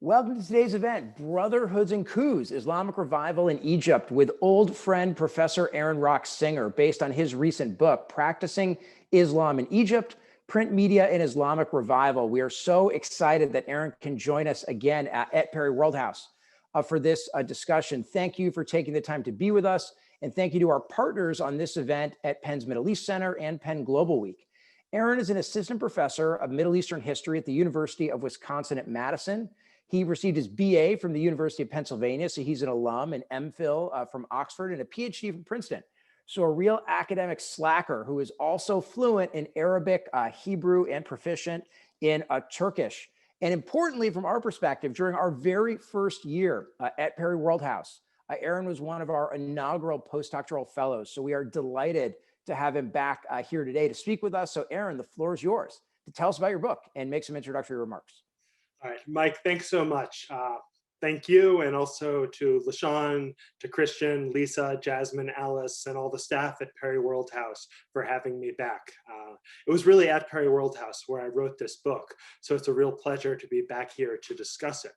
Welcome to today's event, Brotherhoods and Coups, Islamic Revival in Egypt, with old friend Professor Aaron Rock Singer, based on his recent book, Practicing Islam in Egypt, Print Media and Islamic Revival. We are so excited that Aaron can join us again at Perry Worldhouse for this discussion. Thank you for taking the time to be with us, and thank you to our partners on this event at Penn's Middle East Center and Penn Global Week. Aaron is an assistant professor of Middle Eastern history at the University of Wisconsin at Madison. He received his BA from the University of Pennsylvania, so he's an alum, an MPhil from Oxford, and a PhD from Princeton. So a real academic slacker who is also fluent in Arabic, Hebrew, and proficient in Turkish. And importantly, from our perspective, during our very first year at Perry Worldhouse, Aaron was one of our inaugural postdoctoral fellows. So we are delighted to have him back here today to speak with us. So Aaron, the floor is yours to tell us about your book and make some introductory remarks. All right, Mike, thanks so much. Thank you, and also to LaShawn, to Christian, Lisa, Jasmine, Alice, and all the staff at Perry Worldhouse for having me back. It was really at Perry Worldhouse where I wrote this book, so it's a real pleasure to be back here to discuss it.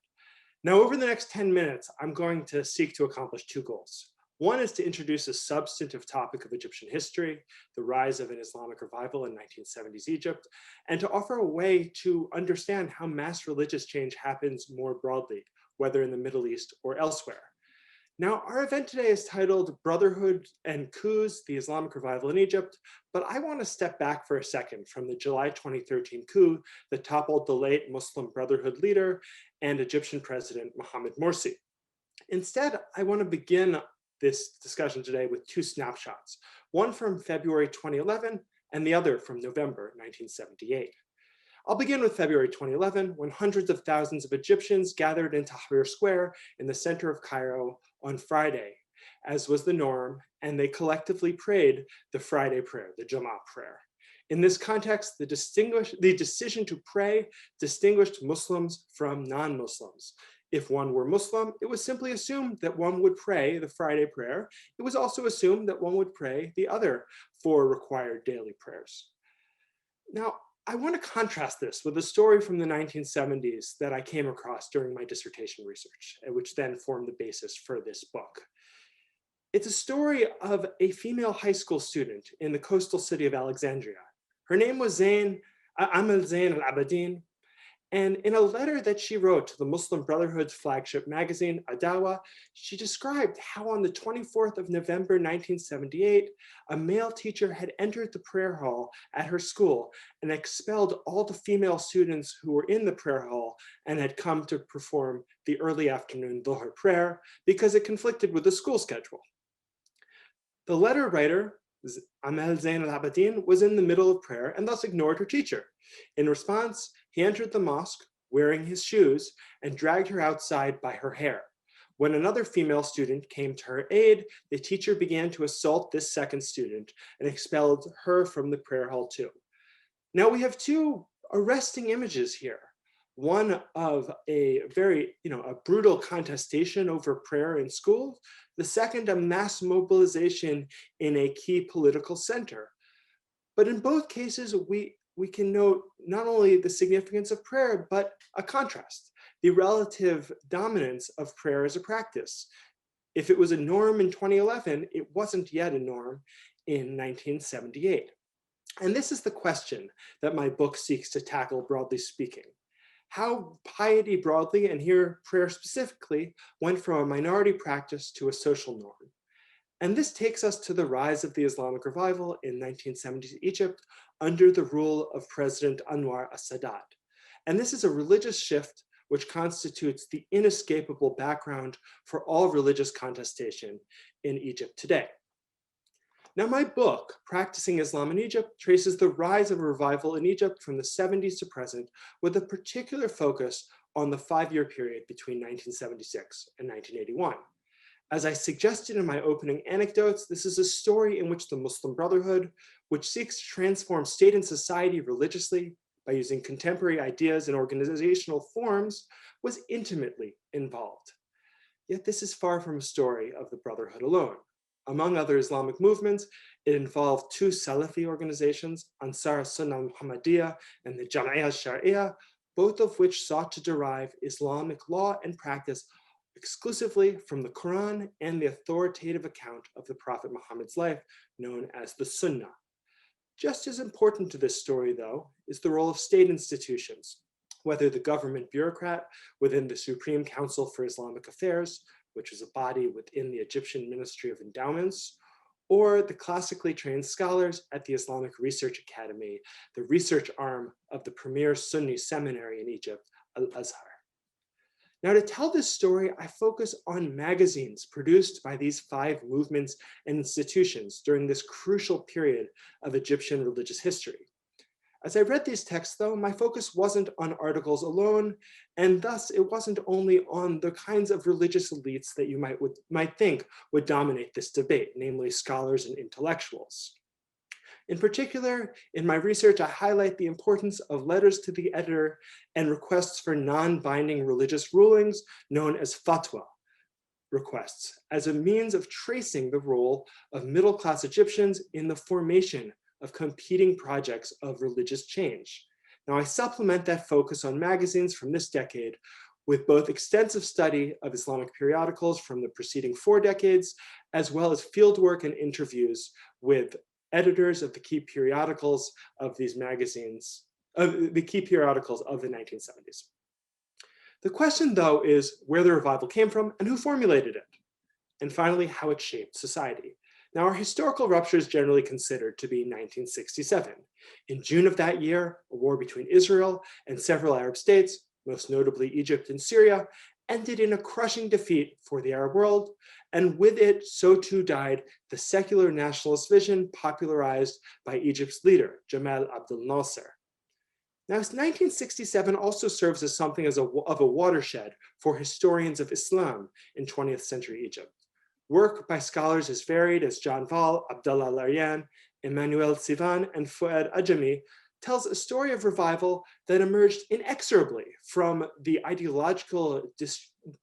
Now, over the next 10 minutes, I'm going to seek to accomplish two goals. One is to introduce a substantive topic of Egyptian history, the rise of an Islamic revival in 1970s Egypt, and to offer a way to understand how mass religious change happens more broadly, whether in the Middle East or elsewhere. Now, our event today is titled Brotherhood and Coups, the Islamic Revival in Egypt, but I want to step back for a second from the July 2013 coup that toppled the late Muslim Brotherhood leader and Egyptian President Mohamed Morsi. Instead, I want to begin this discussion today with two snapshots, one from February 2011 and the other from November 1978. I'll begin with February 2011, when hundreds of thousands of Egyptians gathered in Tahrir Square in the center of Cairo on Friday, as was the norm, and they collectively prayed the Friday prayer, the Jama'ah prayer. In this context, the decision to pray distinguished Muslims from non-Muslims. If one were Muslim, it was simply assumed that one would pray the Friday prayer. It was also assumed that one would pray the other four required daily prayers. Now, I want to contrast this with a story from the 1970s that I came across during my dissertation research, which then formed the basis for this book. It's a story of a female high school student in the coastal city of Alexandria. Her name was Amal Zain al-Abidin. And in a letter that she wrote to the Muslim Brotherhood's flagship magazine, Adawa, she described how on the 24th of November, 1978, a male teacher had entered the prayer hall at her school and expelled all the female students who were in the prayer hall and had come to perform the early afternoon Dhuhr prayer because it conflicted with the school schedule. The letter writer, Amal Zain al-Abidin, was in the middle of prayer and thus ignored her teacher. In response, he entered the mosque wearing his shoes and dragged her outside by her hair. When another female student came to her aid, the teacher began to assault this second student and expelled her from the prayer hall too. Now we have two arresting images here. One of a very, a brutal contestation over prayer in school. The second, a mass mobilization in a key political center. But in both cases, we can note not only the significance of prayer, but a contrast, the relative dominance of prayer as a practice. If it was a norm in 2011, it wasn't yet a norm in 1978. And this is the question that my book seeks to tackle, broadly speaking. How piety broadly, and here prayer specifically, went from a minority practice to a social norm. And this takes us to the rise of the Islamic revival in 1970s Egypt under the rule of President Anwar al-Sadat. And this is a religious shift which constitutes the inescapable background for all religious contestation in Egypt today. Now, my book, Practicing Islam in Egypt, traces the rise of a revival in Egypt from the 70s to present, with a particular focus on the 5-year period between 1976 and 1981. As I suggested in my opening anecdotes, this is a story in which the Muslim Brotherhood, which seeks to transform state and society religiously by using contemporary ideas and organizational forms, was intimately involved. Yet this is far from a story of the Brotherhood alone. Among other Islamic movements, it involved two Salafi organizations, Ansar Sunnah Muhammadiyah and the Jama'iyah al-Shari'iyah, both of which sought to derive Islamic law and practice exclusively from the Quran and the authoritative account of the Prophet Muhammad's life, known as the Sunnah. Just as important to this story, though, is the role of state institutions, whether the government bureaucrat within the Supreme Council for Islamic Affairs, which is a body within the Egyptian Ministry of Endowments, or the classically trained scholars at the Islamic Research Academy, the research arm of the premier Sunni seminary in Egypt, Al-Azhar. Now, to tell this story, I focus on magazines produced by these 5 movements and institutions during this crucial period of Egyptian religious history. As I read these texts, though, my focus wasn't on articles alone, and thus it wasn't only on the kinds of religious elites that you might think would dominate this debate, namely scholars and intellectuals. In particular, in my research, I highlight the importance of letters to the editor and requests for non-binding religious rulings known as fatwa requests as a means of tracing the role of middle-class Egyptians in the formation of competing projects of religious change. Now, I supplement that focus on magazines from this decade with both extensive study of Islamic periodicals from the preceding 4 decades, as well as fieldwork and interviews with editors of the key periodicals of these magazines, the key periodicals of the 1970s. The question, though, is where the revival came from and who formulated it, and finally, how it shaped society. Now, our historical rupture is generally considered to be 1967. In June of that year, a war between Israel and several Arab states, most notably Egypt and Syria, ended in a crushing defeat for the Arab world, and with it, so too died the secular nationalist vision popularized by Egypt's leader, Jamal Abdel Nasser. Now, 1967 also serves as something of a watershed for historians of Islam in 20th century Egypt. Work by scholars as varied as John Val, Abdallah Larian, Emmanuel Sivan, and Fouad Ajami tells a story of revival that emerged inexorably from the ideological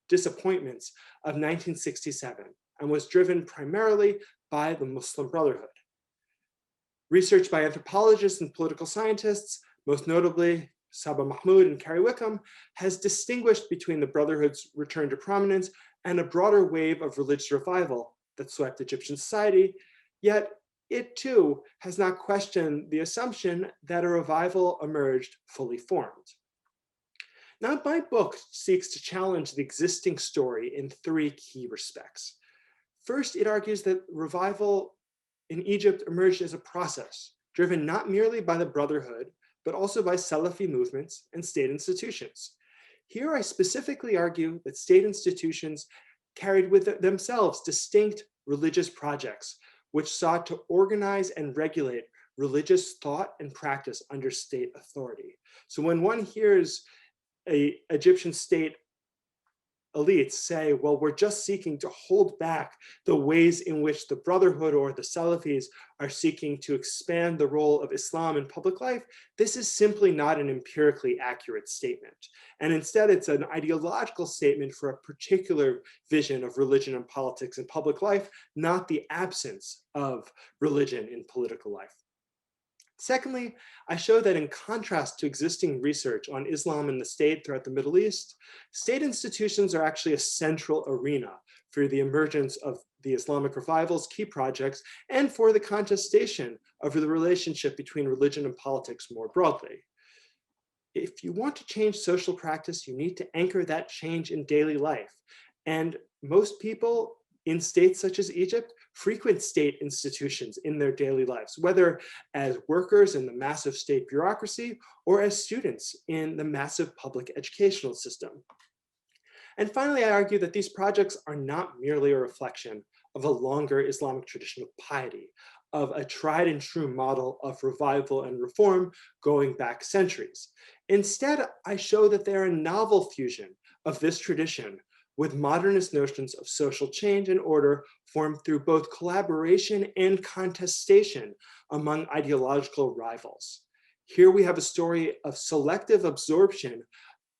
disappointments of 1967 and was driven primarily by the Muslim Brotherhood. Research by anthropologists and political scientists, most notably Saba Mahmoud and Carrie Wickham, has distinguished between the Brotherhood's return to prominence and a broader wave of religious revival that swept Egyptian society, yet it too has not questioned the assumption that a revival emerged fully formed. Now, my book seeks to challenge the existing story in 3 key respects. First, it argues that revival in Egypt emerged as a process driven not merely by the Brotherhood, but also by Salafi movements and state institutions. Here, I specifically argue that state institutions carried with themselves distinct religious projects, which sought to organize and regulate religious thought and practice under state authority. So when one hears an Egyptian state elites say, well, we're just seeking to hold back the ways in which the Brotherhood or the Salafis are seeking to expand the role of Islam in public life, this is simply not an empirically accurate statement. And instead, it's an ideological statement for a particular vision of religion and politics in public life, not the absence of religion in political life. Secondly, I show that in contrast to existing research on Islam and the state throughout the Middle East, state institutions are actually a central arena for the emergence of the Islamic revival's key projects and for the contestation of the relationship between religion and politics more broadly. If you want to change social practice, you need to anchor that change in daily life. And most people in states such as Egypt frequent state institutions in their daily lives, whether as workers in the massive state bureaucracy or as students in the massive public educational system. And finally, I argue that these projects are not merely a reflection of a longer Islamic tradition of piety, of a tried and true model of revival and reform going back centuries. Instead, I show that they're a novel fusion of this tradition with modernist notions of social change and order formed through both collaboration and contestation among ideological rivals. Here we have a story of selective absorption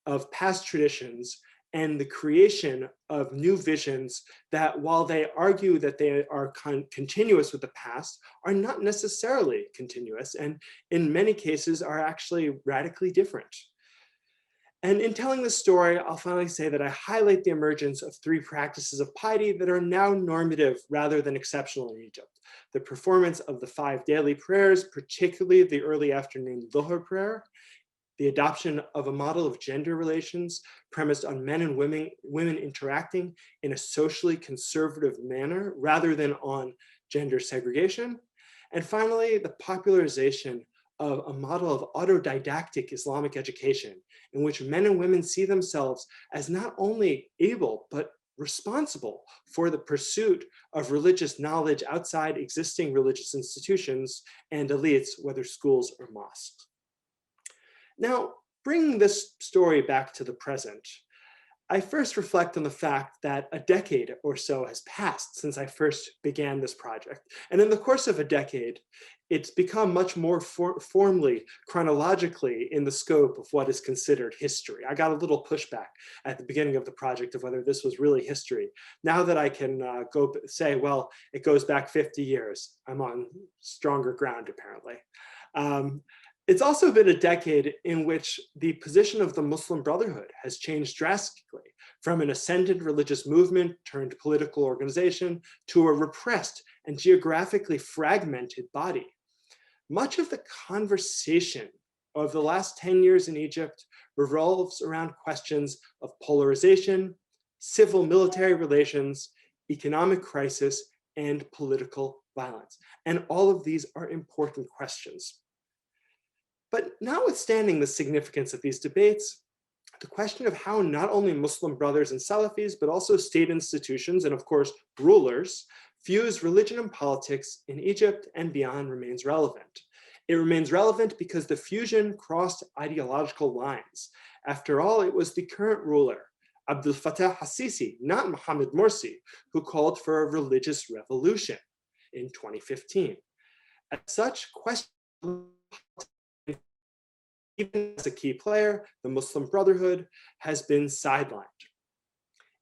of past traditions and the creation of new visions that, while they argue that they are continuous with the past, are not necessarily continuous, and in many cases are actually radically different. And in telling this story, I'll finally say that I highlight the emergence of three practices of piety that are now normative rather than exceptional in Egypt. The performance of the 5 daily prayers, particularly the early afternoon Dhuhr prayer, the adoption of a model of gender relations premised on men and women interacting in a socially conservative manner rather than on gender segregation, and finally, the popularization of a model of autodidactic Islamic education in which men and women see themselves as not only able, but responsible for the pursuit of religious knowledge outside existing religious institutions and elites, whether schools or mosques. Now, bringing this story back to the present, I first reflect on the fact that a decade or so has passed since I first began this project. And in the course of a decade, it's become much more formally, chronologically in the scope of what is considered history. I got a little pushback at the beginning of the project of whether this was really history. Now that I can go say, well, it goes back 50 years, I'm on stronger ground apparently. It's also been a decade in which the position of the Muslim Brotherhood has changed drastically from an ascendant religious movement turned political organization to a repressed and geographically fragmented body. Much of the conversation of the last 10 years in Egypt revolves around questions of polarization, civil-military relations, economic crisis, and political violence. And all of these are important questions. But notwithstanding the significance of these debates, the question of how not only Muslim brothers and Salafis, but also state institutions and of course rulers fuse religion and politics in Egypt and beyond remains relevant. It remains relevant because the fusion crossed ideological lines. After all, it was the current ruler, Abdel Fattah el-Sisi, not Mohammed Morsi, who called for a religious revolution in 2015. As such, questions even as a key player, the Muslim Brotherhood has been sidelined.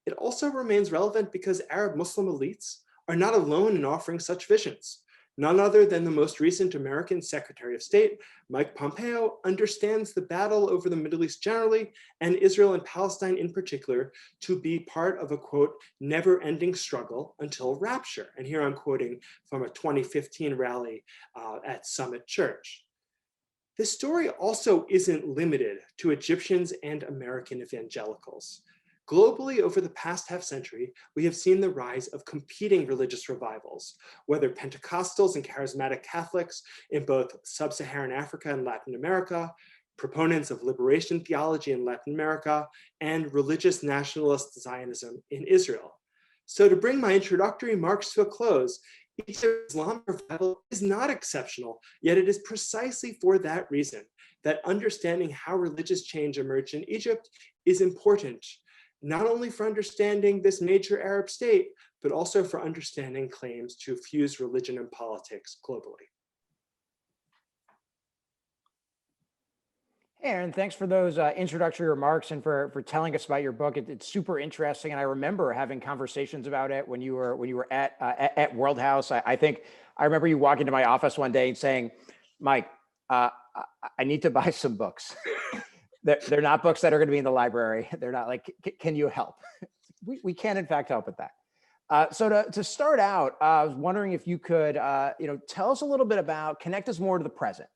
It also remains relevant because Arab Muslim elites are not alone in offering such visions. None other than the most recent American Secretary of State, Mike Pompeo, understands the battle over the Middle East generally and Israel and Palestine in particular to be part of a, quote, never-ending struggle until rapture. And here I'm quoting from a 2015 rally at Summit Church. This story also isn't limited to Egyptians and American evangelicals. Globally, over the past half-century, we have seen the rise of competing religious revivals, whether Pentecostals and charismatic Catholics in both sub-Saharan Africa and Latin America, proponents of liberation theology in Latin America, and religious nationalist Zionism in Israel. So to bring my introductory remarks to a close, Egypt's Islamic revival is not exceptional, yet it is precisely for that reason that understanding how religious change emerged in Egypt is important, not only for understanding this major Arab state, but also for understanding claims to fuse religion and politics globally. Hey, Aaron, thanks for those introductory remarks and for telling us about your book. It's super interesting, and I remember having conversations about it when you were at World House. I think I remember you walking into my office one day and saying, "Mike, I need to buy some books. They're not books that are going to be in the library. They're not like, can you help?" We can in fact help with that. So to start out, I was wondering if you could tell us a little bit about, connect us more to the present.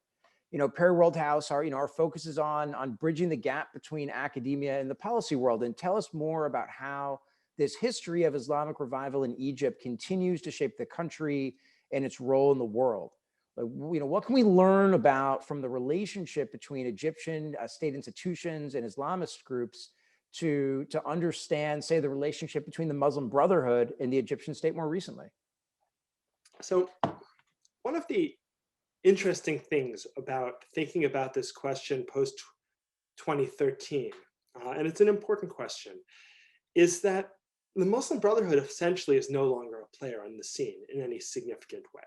Perry World House, our focus is on bridging the gap between academia and the policy world. And tell us more about how this history of Islamic revival in Egypt continues to shape the country and its role in the world. What can we learn about from the relationship between Egyptian state institutions and Islamist groups to understand, say, the relationship between the Muslim Brotherhood and the Egyptian state more recently? So one of the interesting things about thinking about this question post 2013, and it's an important question, is that the Muslim Brotherhood essentially is no longer a player on the scene in any significant way.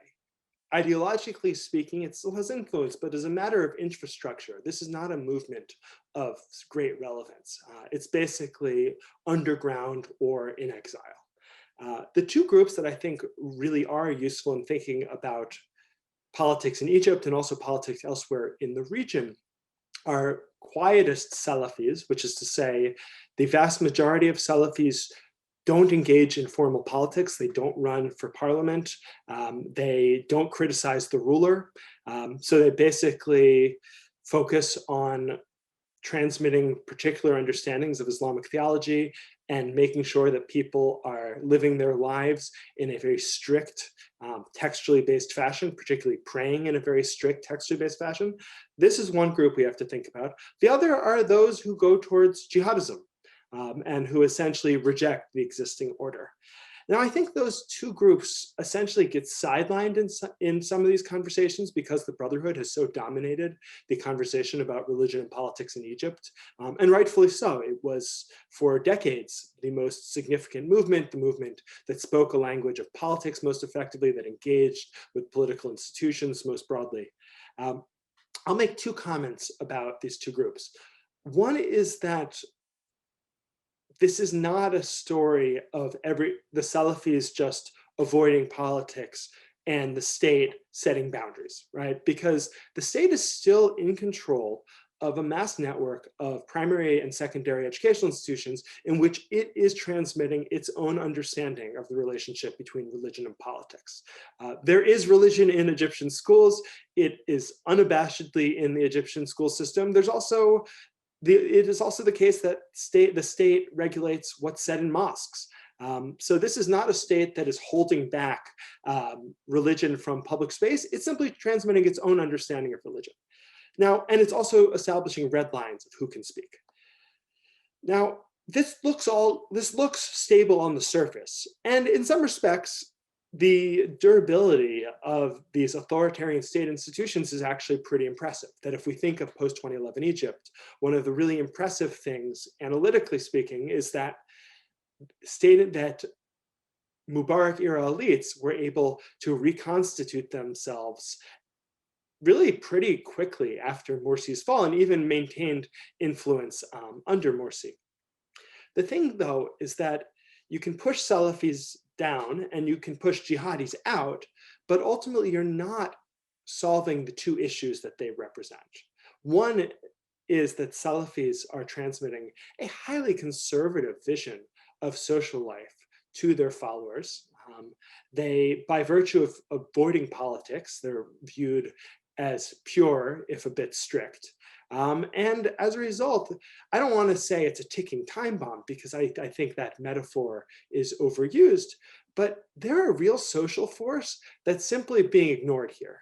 Ideologically speaking, it still has influence, but as a matter of infrastructure, this is not a movement of great relevance. It's basically underground or in exile. The two groups that I think really are useful in thinking about politics in Egypt and also politics elsewhere in the region are quietist Salafis, which is to say the vast majority of Salafis don't engage in formal politics. They don't run for parliament. They don't criticize the ruler. So they basically focus on transmitting particular understandings of Islamic theology and making sure that people are living their lives in a very strict, textually based fashion, particularly praying in a very strict textually based fashion. This is one group we have to think about. The other are those who go towards jihadism and who essentially reject the existing order. Now, I think those two groups essentially get sidelined in some of these conversations because the Brotherhood has so dominated the conversation about religion and politics in Egypt, and rightfully so. It was for decades the most significant movement, the movement that spoke a language of politics most effectively, that engaged with political institutions most broadly. I'll make two comments about these two groups. One is that this is not a story of the Salafis just avoiding politics and the state setting boundaries, right? Because the state is still in control of a mass network of primary and secondary educational institutions in which it is transmitting its own understanding of the relationship between religion and politics. There is religion in Egyptian schools. It is unabashedly in the Egyptian school system. There's also it is also the case that the state regulates what's said in mosques. So this is not a state that is holding back religion from public space. It's simply transmitting its own understanding of religion. Now, and it's also establishing red lines of who can speak. Now, this looks stable on the surface, and in some respects, the durability of these authoritarian state institutions is actually pretty impressive. That if we think of post-2011 Egypt, one of the really impressive things, analytically speaking, is that stated that Mubarak era elites were able to reconstitute themselves really pretty quickly after Morsi's fall, and even maintained influence under Morsi. The thing, though, is that you can push Salafis down and you can push jihadis out, but ultimately you're not solving the two issues that they represent. One is that Salafis are transmitting a highly conservative vision of social life to their followers. They, by virtue of avoiding politics, they're viewed as pure, if a bit strict. And as a result, I don't want to say it's a ticking time bomb because I think that metaphor is overused, but they're a real social force that's simply being ignored here.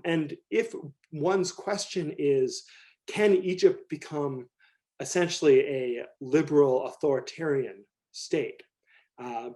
And if one's question is, can Egypt become essentially a liberal authoritarian state? One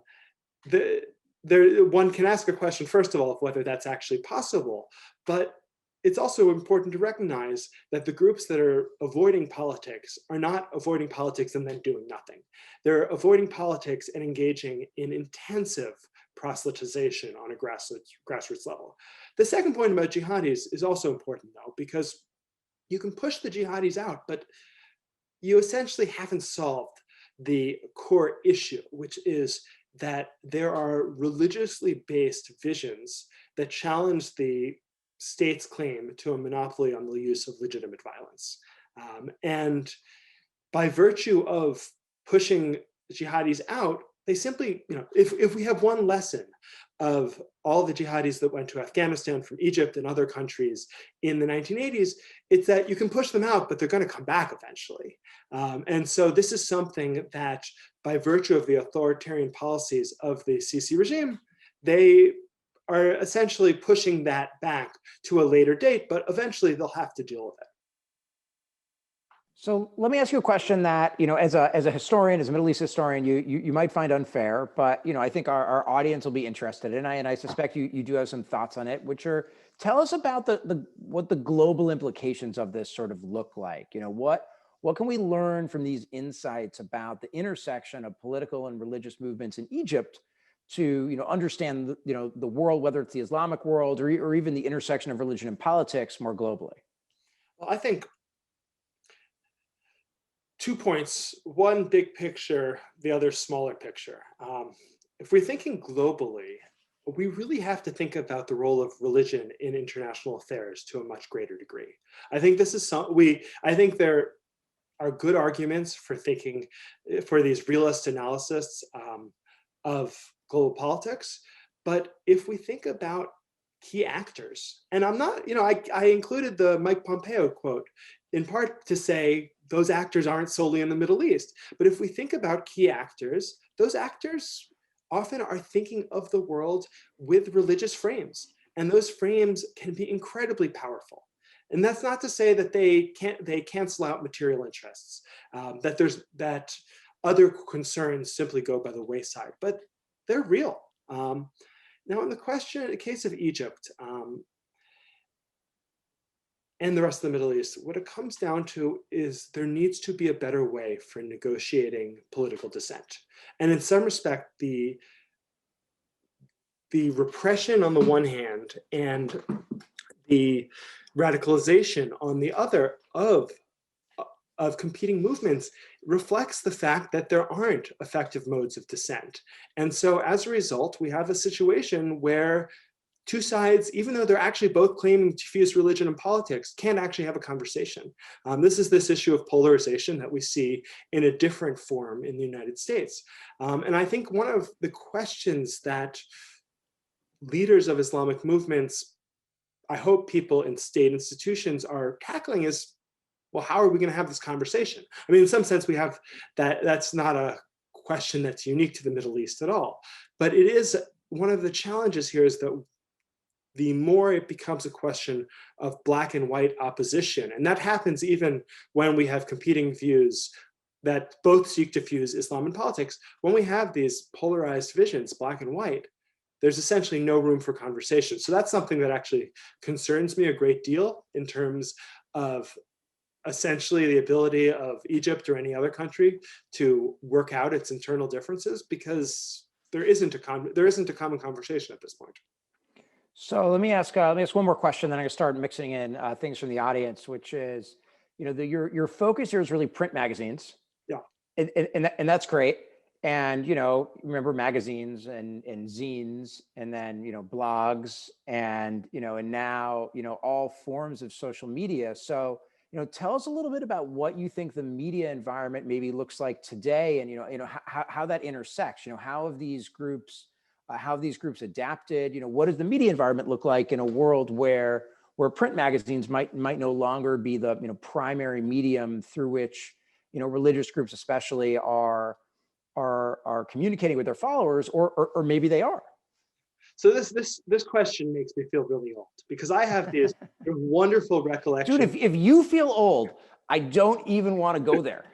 can ask a question, first of all, of whether that's actually possible, but it's also important to recognize that the groups that are avoiding politics are not avoiding politics and then doing nothing. They're avoiding politics and engaging in intensive proselytization on a grassroots level. The second point about jihadis is also important, though, because you can push the jihadis out, but you essentially haven't solved the core issue, which is that there are religiously based visions that challenge the state's claim to a monopoly on the use of legitimate violence. And by virtue of pushing jihadis out, they simply, if we have one lesson of all the jihadis that went to Afghanistan from Egypt and other countries in the 1980s, it's that you can push them out, but they're going to come back eventually. And so this is something that, by virtue of the authoritarian policies of the Sisi regime, they are essentially pushing that back to a later date, but eventually they'll have to deal with it. So let me ask you a question that, as a historian, as a Middle East historian, you might find unfair, but I think our audience will be interested in, and I suspect you do have some thoughts on it, which are, tell us about what the global implications of this sort of look like. What can we learn from these insights about the intersection of political and religious movements in Egypt to understand the world, whether it's the Islamic world or even the intersection of religion and politics more globally? Well, I think 2 points, one big picture, the other smaller picture. If we're thinking globally, we really have to think about the role of religion in international affairs to a much greater degree. I think this is I think there are good arguments for thinking, for these realist analysis of global politics. But if we think about key actors, and I'm not, I included the Mike Pompeo quote in part to say those actors aren't solely in the Middle East. But if we think about key actors, those actors often are thinking of the world with religious frames. And those frames can be incredibly powerful. And that's not to say that they cancel out material interests, that other concerns simply go by the wayside, but they're real. Now, in the case of Egypt and the rest of the Middle East, what it comes down to is there needs to be a better way for negotiating political dissent. And in some respect, the repression on the one hand and the radicalization on the other of competing movements reflects the fact that there aren't effective modes of dissent. And so as a result, we have a situation where two sides, even though they're actually both claiming to fuse religion and politics, can't actually have a conversation. This is this issue of polarization that we see in a different form in the United States. And I think one of the questions that leaders of Islamic movements, I hope people in state institutions are tackling is, well, how are we going to have this conversation? I mean, in some sense, we have that's not a question that's unique to the Middle East at all. But it is one of the challenges here is that the more it becomes a question of black and white opposition, and that happens even when we have competing views that both seek to fuse Islam and politics, when we have these polarized visions, black and white, there's essentially no room for conversation. So that's something that actually concerns me a great deal in terms of essentially the ability of Egypt or any other country to work out its internal differences, because there isn't a common conversation at this point. So let me ask one more question, then I can start mixing in things from the audience, which is, your focus here is really print magazines. Yeah. And that's great. And, remember magazines and zines, and then, blogs and, and now, all forms of social media. So, tell us a little bit about what you think the media environment maybe looks like today, and how that intersects. How have these groups adapted? What does the media environment look like in a world where print magazines might no longer be the primary medium through which religious groups especially are communicating with their followers, or maybe they are. So this question makes me feel really old, because I have these wonderful recollections. Dude, if you feel old, I don't even want to go there.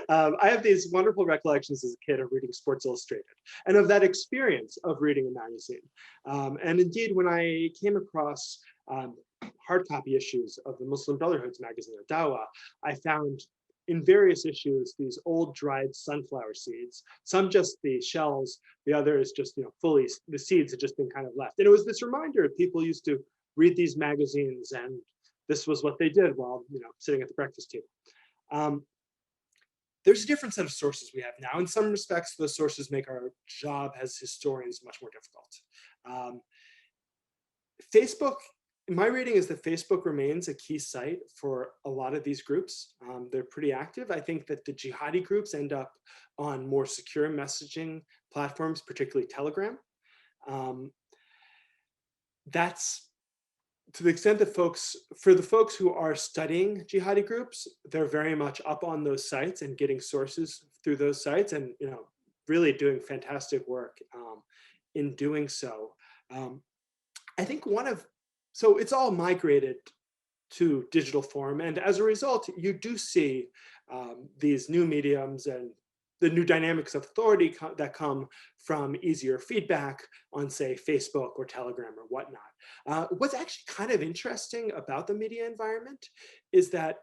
I have these wonderful recollections as a kid of reading Sports Illustrated and of that experience of reading a magazine. And indeed, when I came across hard copy issues of the Muslim Brotherhood's magazine, Dawa, I found in various issues these old dried sunflower seeds, some just the shells, the others just fully, the seeds had just been kind of left. And it was this reminder of people used to read these magazines, and this was what they did while sitting at the breakfast table. There's a different set of sources we have now. In some respects, those sources make our job as historians much more difficult. Facebook, my reading is that Facebook remains a key site for a lot of these groups. They're pretty active. I think that the jihadi groups end up on more secure messaging platforms, particularly Telegram. That's to the extent that for the folks who are studying jihadi groups, they're very much up on those sites and getting sources through those sites, and really doing fantastic work in doing so. I think so it's all migrated to digital form, and as a result, you do see these new mediums and the new dynamics of authority that come from easier feedback on, say, Facebook or Telegram or whatnot. What's actually kind of interesting about the media environment is that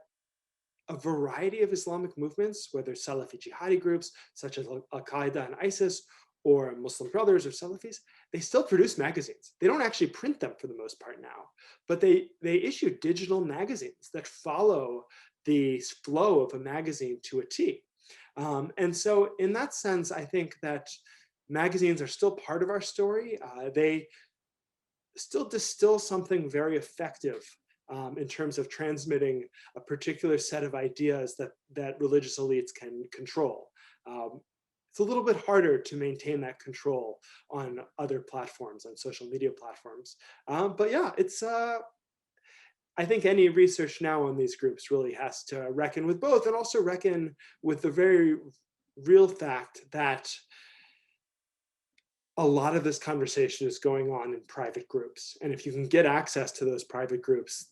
a variety of Islamic movements, whether Salafi jihadi groups such as Al-Qaeda and ISIS, or Muslim Brothers or Salafis, they still produce magazines. They don't actually print them for the most part now, but they issue digital magazines that follow the flow of a magazine to a T. And so in that sense, I think that magazines are still part of our story. They still distill something very effective in terms of transmitting a particular set of ideas that religious elites can control. It's a little bit harder to maintain that control on other platforms, on social media platforms. But yeah, it's, I think any research now on these groups really has to reckon with both, and also reckon with the very real fact that a lot of this conversation is going on in private groups. And if you can get access to those private groups,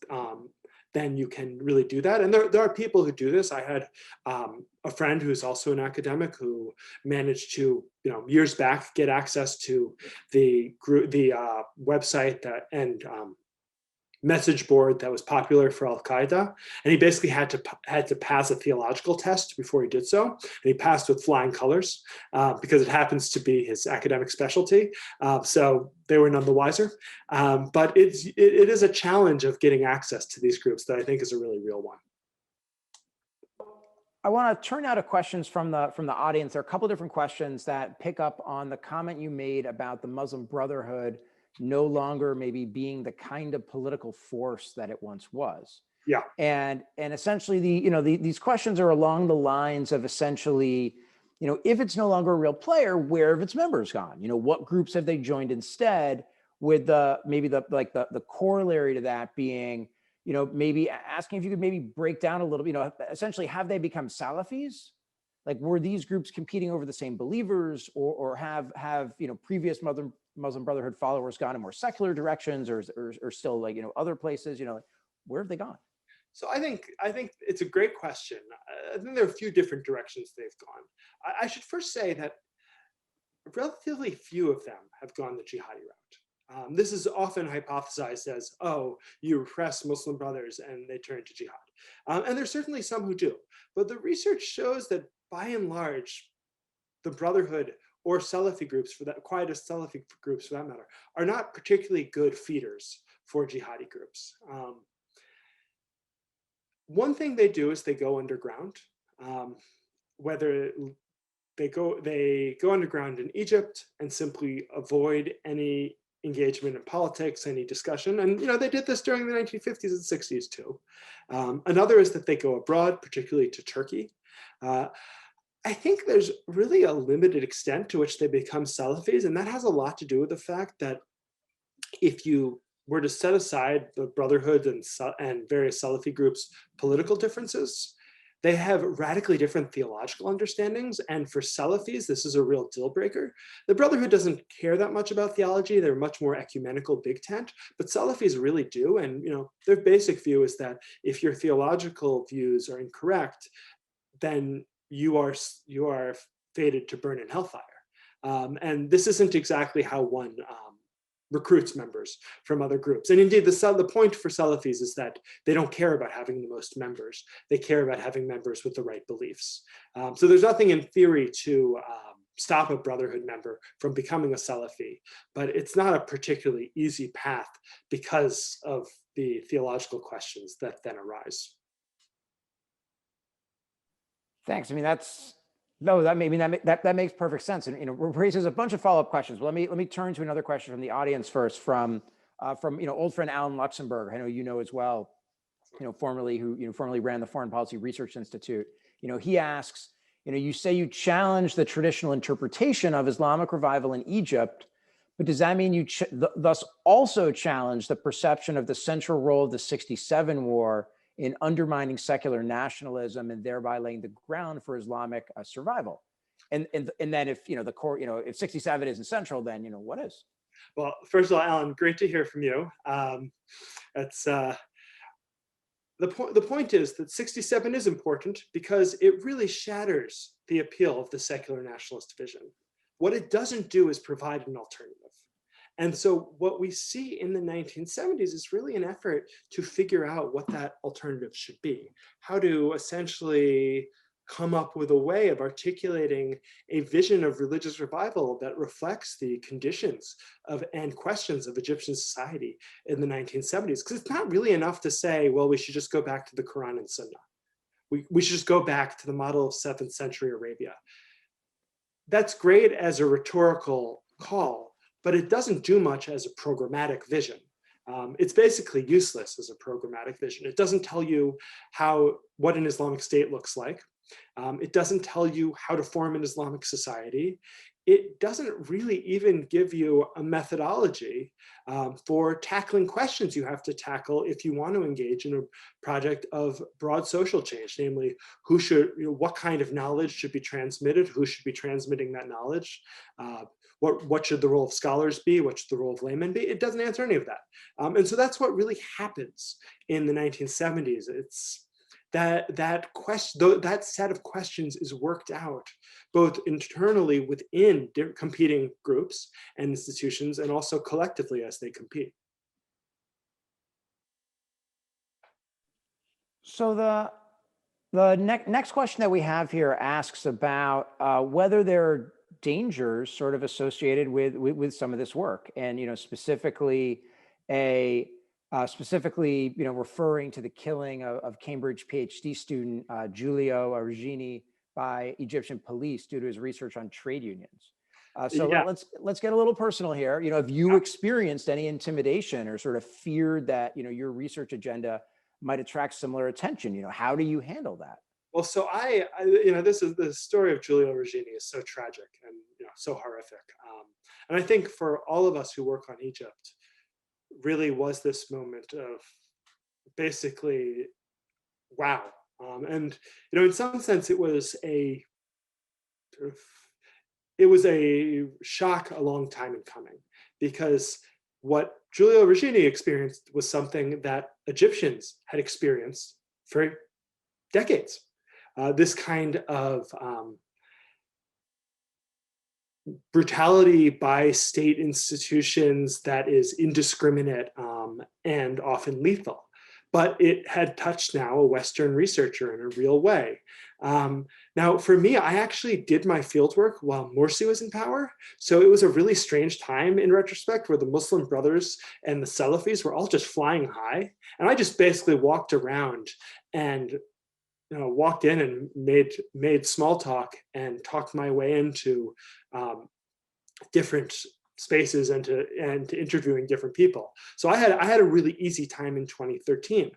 then you can really do that. And there are people who do this. I had a friend who's also an academic who managed to, years back, get access to the group, the website that, and message board that was popular for Al-Qaeda. And he basically had to pass a theological test before he did so. And he passed with flying colors because it happens to be his academic specialty. So they were none the wiser. But it is a challenge of getting access to these groups that I think is a really real one. I want to turn now to questions from the audience. There are a couple different questions that pick up on the comment you made about the Muslim Brotherhood no longer maybe being the kind of political force that it once was. Yeah. And essentially these questions are along the lines of essentially, if it's no longer a real player, where have its members gone? What groups have they joined instead, with the corollary to that being, maybe asking if you could maybe break down a little, essentially, have they become Salafis? Like, were these groups competing over the same believers, or have previous Muslim Brotherhood followers gone in more secular directions, or still like other places? Where have they gone? So I think it's a great question. I think there are a few different directions they've gone. I should first say that relatively few of them have gone the jihadi route. This is often hypothesized as, oh, you repress Muslim brothers and they turn to jihad. And there's certainly some who do. But the research shows that by and large, the Brotherhood or Salafi groups, for that, quietist Salafi groups for that matter, are not particularly good feeders for jihadi groups. One thing they do is they go underground. Whether they go underground in Egypt and simply avoid any engagement in politics, any discussion. And they did this during the 1950s and 60s too. Another is that they go abroad, particularly to Turkey. I think there's really a limited extent to which they become Salafis, and that has a lot to do with the fact that if you were to set aside the Brotherhood and various Salafi groups' political differences, they have radically different theological understandings. And for Salafis, this is a real deal breaker. The Brotherhood doesn't care that much about theology. They're much more ecumenical big tent, but Salafis really do. And their basic view is that if your theological views are incorrect, then you are fated to burn in hellfire. And this isn't exactly how one recruits members from other groups. And indeed, the point for Salafis is that they don't care about having the most members. They care about having members with the right beliefs. So there's nothing in theory to stop a Brotherhood member from becoming a Salafi, but it's not a particularly easy path because of the theological questions that then arise. Thanks. I mean, that makes perfect sense, and raises a bunch of follow-up questions. Well, let me turn to another question from the audience first, from old friend Alan Luxembourg. I know you know as well, formerly ran the Foreign Policy Research Institute. He asks, you say you challenge the traditional interpretation of Islamic revival in Egypt, but does that mean you thus also challenge the perception of the central role of the '67 war in undermining secular nationalism and thereby laying the ground for Islamic survival? And then if the core, if '67 isn't central, then what is? Well, first of all, Alan, great to hear from you. That's the point is that '67 is important because it really shatters the appeal of the secular nationalist vision. What it doesn't do is provide an alternative. And so what we see in the 1970s is really an effort to figure out what that alternative should be, how to essentially come up with a way of articulating a vision of religious revival that reflects the conditions and questions of Egyptian society in the 1970s. Because it's not really enough to say, well, we should just go back to the Quran and Sunnah. We should just go back to the model of 7th century Arabia. that's great as a rhetorical call, but it doesn't do much as a programmatic vision. It's basically useless as a programmatic vision. It doesn't tell you what an Islamic State looks like. It doesn't tell you how to form an Islamic society. It doesn't really even give you a methodology for tackling questions you have to tackle if you want to engage in a project of broad social change, namely what kind of knowledge should be transmitted, who should be transmitting that knowledge, what should the role of scholars be, what should the role of laymen be. It doesn't answer any of that. And so that's what really happens in the 1970s. It's that set of questions is worked out both internally within competing groups and institutions, and also collectively as they compete. So the next question that we have here asks about whether there are dangers sort of associated with some of this work, and specifically referring to the killing of Cambridge PhD student Giulio Regeni by Egyptian police due to his research on trade unions. So Yeah. let's get a little personal here. Have you experienced any intimidation or sort of feared that your research agenda might attract similar attention? How do you handle that? Well, so this is the story of Giulio Regeni is so tragic and so horrific, and I think for all of us who work on Egypt, really was this moment of basically, wow. And in some sense, it was a shock a long time in coming, because what Giulio Regeni experienced was something that Egyptians had experienced for decades. This kind of brutality by state institutions that is indiscriminate and often lethal. But it had touched now a Western researcher in a real way. Now, for me, I actually did my fieldwork while Morsi was in power. So it was a really strange time in retrospect, where the Muslim Brothers and the Salafis were all just flying high. And I just basically walked around and walked in and made small talk and talked my way into different spaces and to interviewing different people. So I had a really easy time in 2013.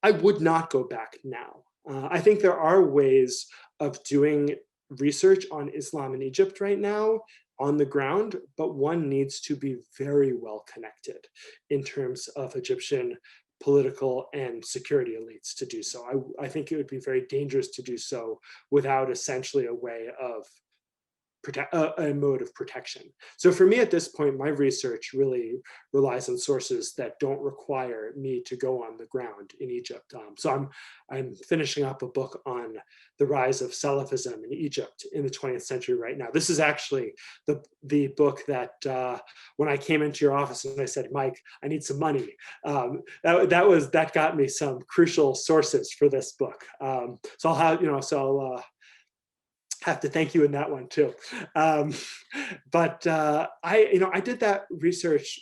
I would not go back now. I think there are ways of doing research on Islam in Egypt right now on the ground, but one needs to be very well connected in terms of Egyptian political and security elites to do so. I think it would be very dangerous to do so without essentially a way of a mode of protection. So for me at this point, my research really relies on sources that don't require me to go on the ground in Egypt. So I'm finishing up a book on the rise of Salafism in Egypt in the 20th century right now. This is actually the book that when I came into your office and I said, Mike, I need some money, that got me some crucial sources for this book. So I'll have to thank you in that one too. But I did that research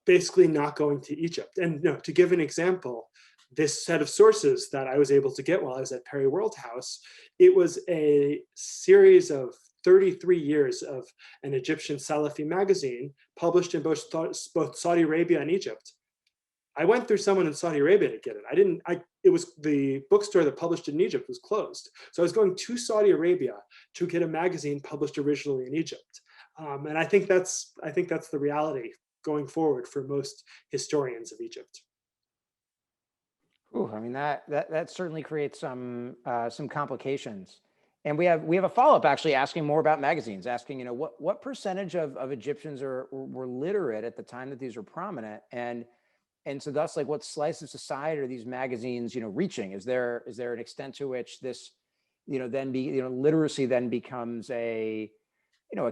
basically not going to Egypt. And to give an example, this set of sources that I was able to get while I was at Perry World House, it was a series of 33 years of an Egyptian Salafi magazine published in both Saudi Arabia and Egypt. I went through someone in Saudi Arabia to get it. It was the bookstore that published it in Egypt was closed. So I was going to Saudi Arabia to get a magazine published originally in Egypt. And I think that's the reality going forward for most historians of Egypt. Ooh, I mean, that certainly creates some complications. And we have a follow-up actually asking more about magazines, asking, what percentage of Egyptians were literate at the time that these were prominent, and so thus, what slice of society are these magazines, reaching? Is there an extent to which this, literacy then becomes a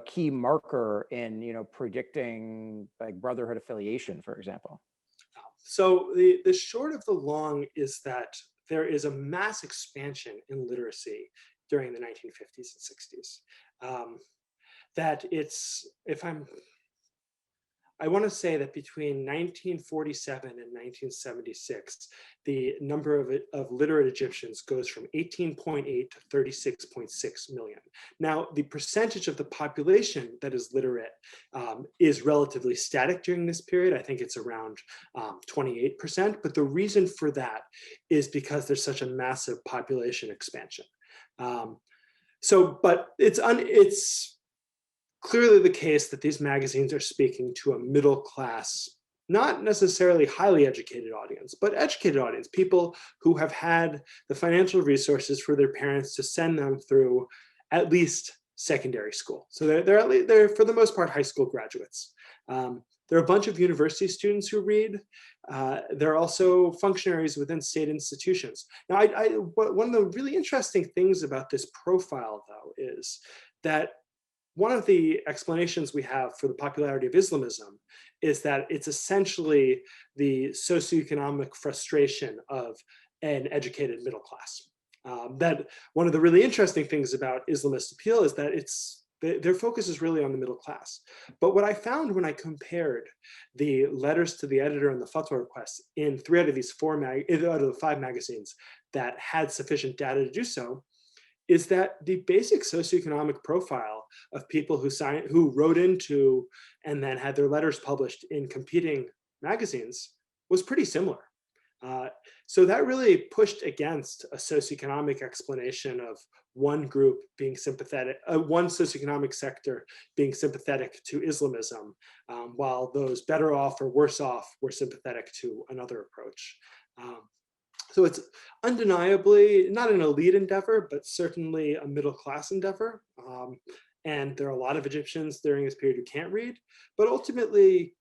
key marker in, predicting like Brotherhood affiliation, for example? So the short of the long is that there is a mass expansion in literacy during the 1950s and 60s. I want to say that between 1947 and 1976, the number of literate Egyptians goes from 18.8 to 36.6 million. Now, the percentage of the population that is literate is relatively static during this period. I think it's around 28%, but the reason for that is because there's such a massive population expansion. But it's clearly the case that these magazines are speaking to a middle class, not necessarily highly educated audience, but educated audience, people who have had the financial resources for their parents to send them through at least secondary school. So they're for the most part high school graduates. There are a bunch of university students who read. There are also functionaries within state institutions. Now, one of the really interesting things about this profile, though, is that one of the explanations we have for the popularity of Islamism is that it's essentially the socioeconomic frustration of an educated middle class. That one of the really interesting things about Islamist appeal is that their focus is really on the middle class. But what I found when I compared the letters to the editor and the fatwa requests in 3 out of these 4 out of the 5 magazines that had sufficient data to do so, is that the basic socioeconomic profile of people who wrote into and then had their letters published in competing magazines was pretty similar. So that really pushed against a socioeconomic explanation of one group being sympathetic, one socioeconomic sector being sympathetic to Islamism, while those better off or worse off were sympathetic to another approach. So it's undeniably not an elite endeavor, but certainly a middle class endeavor. And there are a lot of Egyptians during this period who can't read, but ultimately,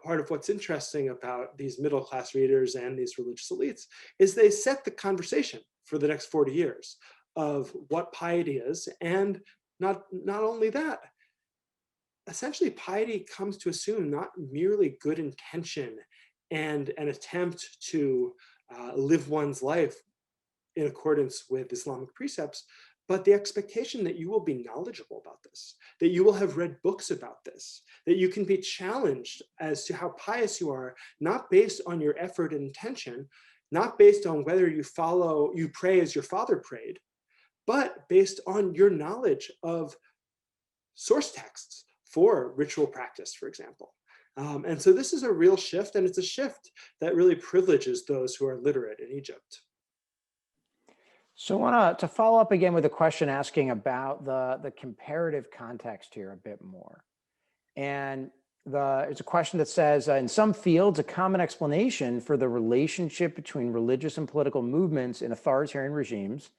part of what's interesting about these middle class readers and these religious elites is they set the conversation for the next 40 years of what piety is. And not only that, essentially piety comes to assume not merely good intention and an attempt to live one's life in accordance with Islamic precepts, but the expectation that you will be knowledgeable about this, that you will have read books about this, that you can be challenged as to how pious you are, not based on your effort and intention, not based on whether you pray as your father prayed, but based on your knowledge of source texts for ritual practice, for example. And so this is a real shift, and it's a shift that really privileges those who are literate in Egypt. So I want to follow up again with a question asking about the comparative context here a bit more. And it's a question that says, in some fields, a common explanation for the relationship between religious and political movements in authoritarian regimes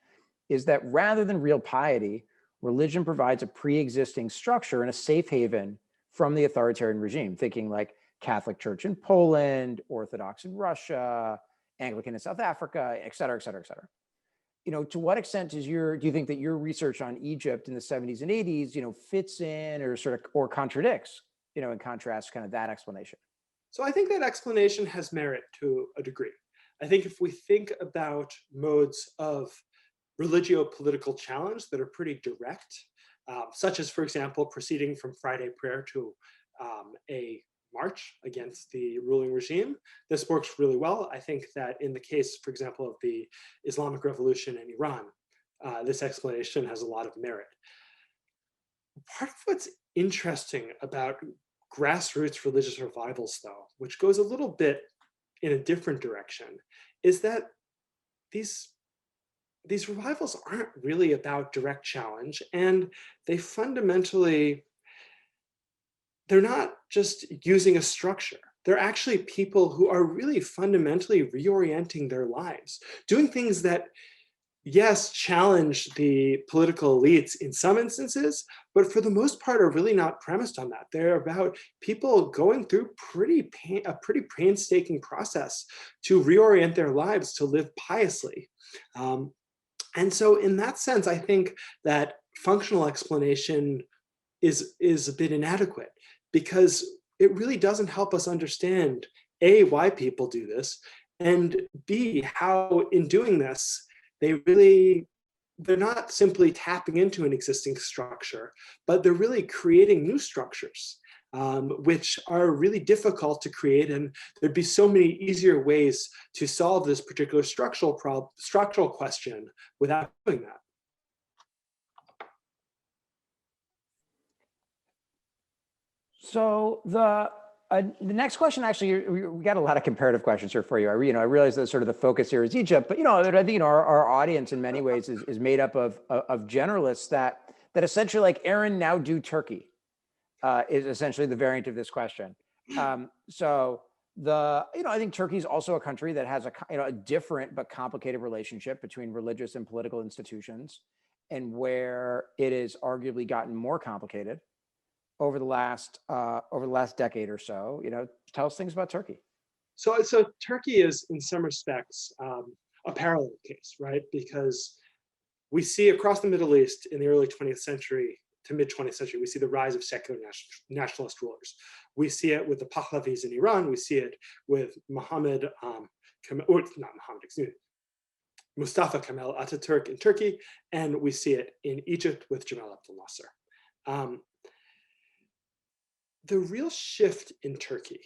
is that rather than real piety, religion provides a pre-existing structure and a safe haven from the authoritarian regime, thinking like Catholic Church in Poland, Orthodox in Russia, Anglican in South Africa, et cetera, et cetera, et cetera. To what extent do you think that your research on Egypt in the 70s and 80s, fits in or contradicts, in contrast, kind of that explanation? So I think that explanation has merit to a degree. I think if we think about modes of religio-political challenge that are pretty direct, such as, for example, proceeding from Friday prayer to a march against the ruling regime, this works really well. I think that in the case, for example, of the Islamic Revolution in Iran, this explanation has a lot of merit. Part of what's interesting about grassroots religious revivals, though, which goes a little bit in a different direction, is that these revivals aren't really about direct challenge, and they're not just using a structure. They're actually people who are really fundamentally reorienting their lives, doing things that, yes, challenge the political elites in some instances, but for the most part are really not premised on that. They're about people going through a pretty painstaking process to reorient their lives to live piously. And so in that sense, I think that functional explanation is a bit inadequate, because it really doesn't help us understand, A, why people do this, and B, how in doing this, they're not simply tapping into an existing structure, but they're really creating new structures. which are really difficult to create, and there'd be so many easier ways to solve this particular structural question without doing that. So the next question, actually, we got a lot of comparative questions here for you. I realize that sort of the focus here is Egypt, but I think our audience in many ways is made up of generalists that essentially, like, Aaron, now do Turkey, is essentially the variant of this question. So I think Turkey is also a country that has a different but complicated relationship between religious and political institutions, and where it has arguably gotten more complicated over the last decade or so. Tell us things about Turkey. So Turkey is, in some respects, a parallel case, right? Because we see across the Middle East in the early 20th century to mid 20th century, we see the rise of secular nationalist rulers. We see it with the Pahlavis in Iran. We see it with Mustafa Kemal Ataturk in Turkey, and we see it in Egypt with Jamal Abdel Nasser. The real shift in Turkey,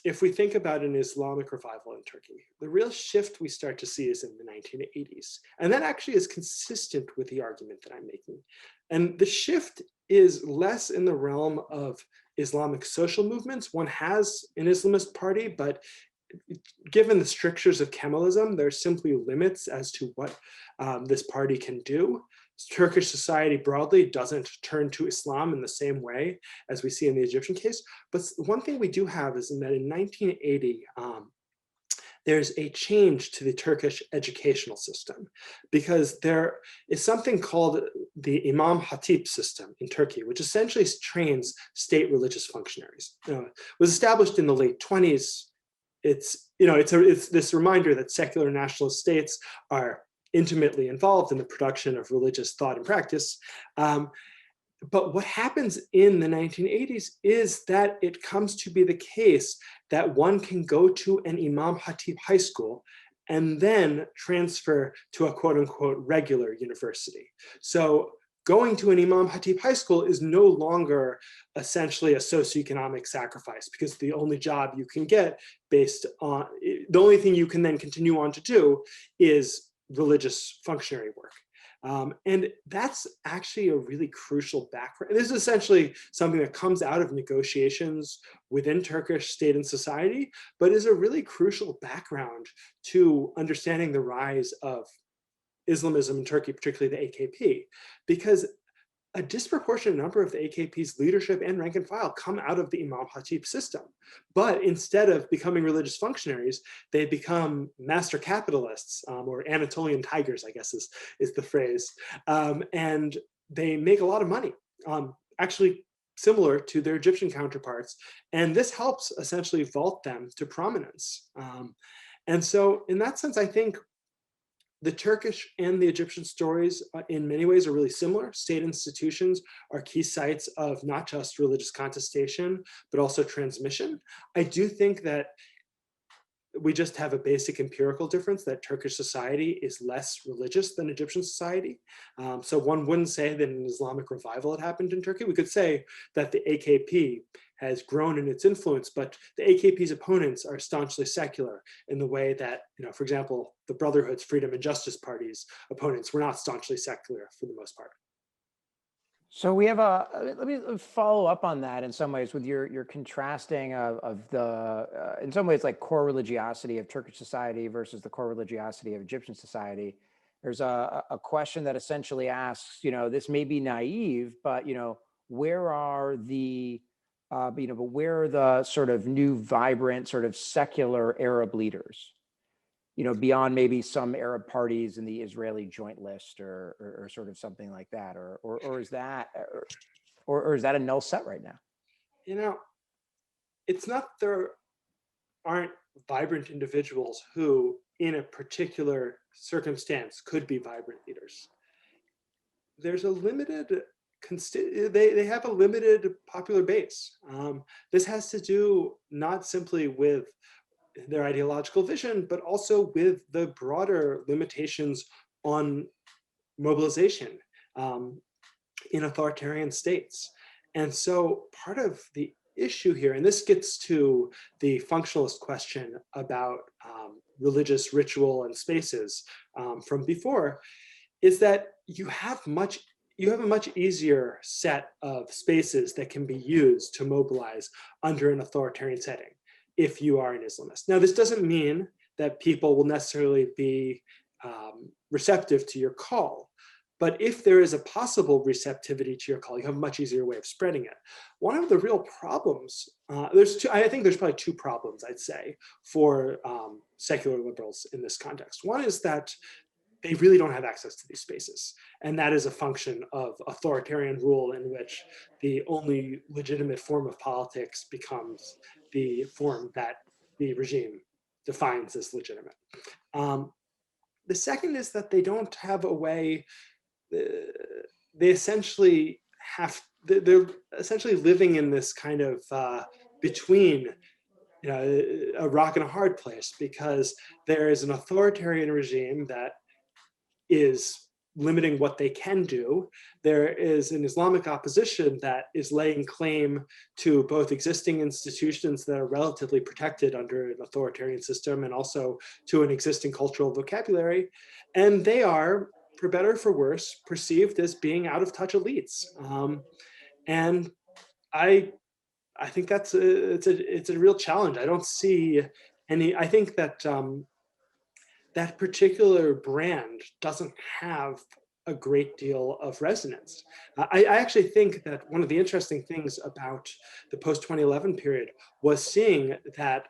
if we think about an Islamic revival in Turkey, the real shift we start to see is in the 1980s. And that actually is consistent with the argument that I'm making. And the shift is less in the realm of Islamic social movements. One has an Islamist party, but given the strictures of Kemalism, there's simply limits as to what this party can do. Turkish society broadly doesn't turn to Islam in the same way as we see in the Egyptian case. But one thing we do have is that in 1980, there's a change to the Turkish educational system, because there is something called the Imam Hatip system in Turkey, which essentially trains state religious functionaries. It was established in the late 20s. It's this reminder that secular nationalist states are intimately involved in the production of religious thought and practice. But what happens in the 1980s is that it comes to be the case that one can go to an Imam Hatip high school and then transfer to a quote unquote regular university. So going to an Imam Hatip high school is no longer essentially a socioeconomic sacrifice, because the only job you can get the only thing you can then continue on to do is religious functionary work. And that's actually a really crucial background. This is essentially something that comes out of negotiations within Turkish state and society, but is a really crucial background to understanding the rise of Islamism in Turkey, particularly the AKP, because a disproportionate number of the AKP's leadership and rank and file come out of the Imam Hatip system. But instead of becoming religious functionaries, they become master capitalists, or Anatolian tigers, I guess is the phrase. And they make a lot of money, actually similar to their Egyptian counterparts. And this helps essentially vault them to prominence. And so in that sense, I think the Turkish and the Egyptian stories in many ways are really similar. State institutions are key sites of not just religious contestation, but also transmission. I do think that we just have a basic empirical difference, that Turkish society is less religious than Egyptian society. So one wouldn't say that an Islamic revival had happened in Turkey. We could say that the AKP has grown in its influence, but the AKP's opponents are staunchly secular in the way that, for example, the Brotherhoods, Freedom and Justice Party's opponents were not staunchly secular for the most part. So we have let me follow up on that in some ways with your contrasting of the, in some ways, like, core religiosity of Turkish society versus the core religiosity of Egyptian society. There's a question that essentially asks, this may be naive, but, where are the, but where are the sort of new, vibrant, sort of secular Arab leaders? Beyond maybe some Arab parties in the Israeli Joint List or sort of something like that, or is that a null set right now? It's not there aren't vibrant individuals who, in a particular circumstance, could be vibrant leaders. There's a limited they have a limited popular base. This has to do not simply with their ideological vision, but also with the broader limitations on mobilization in authoritarian states. And so part of the issue here, and this gets to the functionalist question about religious ritual and spaces from before, is that you have a much easier set of spaces that can be used to mobilize under an authoritarian setting if you are an Islamist. Now, this doesn't mean that people will necessarily be receptive to your call. But if there is a possible receptivity to your call, you have a much easier way of spreading it. One of the real problems, I think there's probably two problems, I'd say, for secular liberals in this context. One is that they really don't have access to these spaces. And that is a function of authoritarian rule in which the only legitimate form of politics becomes the form that the regime defines as legitimate. The second is that they don't have a way, they're essentially living in this kind of between a rock and a hard place, because there is an authoritarian regime that is limiting what they can do. There is an Islamic opposition that is laying claim to both existing institutions that are relatively protected under an authoritarian system and also to an existing cultural vocabulary. And they are, for better or for worse, perceived as being out of touch elites. And I think it's a real challenge. I don't see any, I think that that particular brand doesn't have a great deal of resonance. I actually think that one of the interesting things about the post-2011 period was seeing that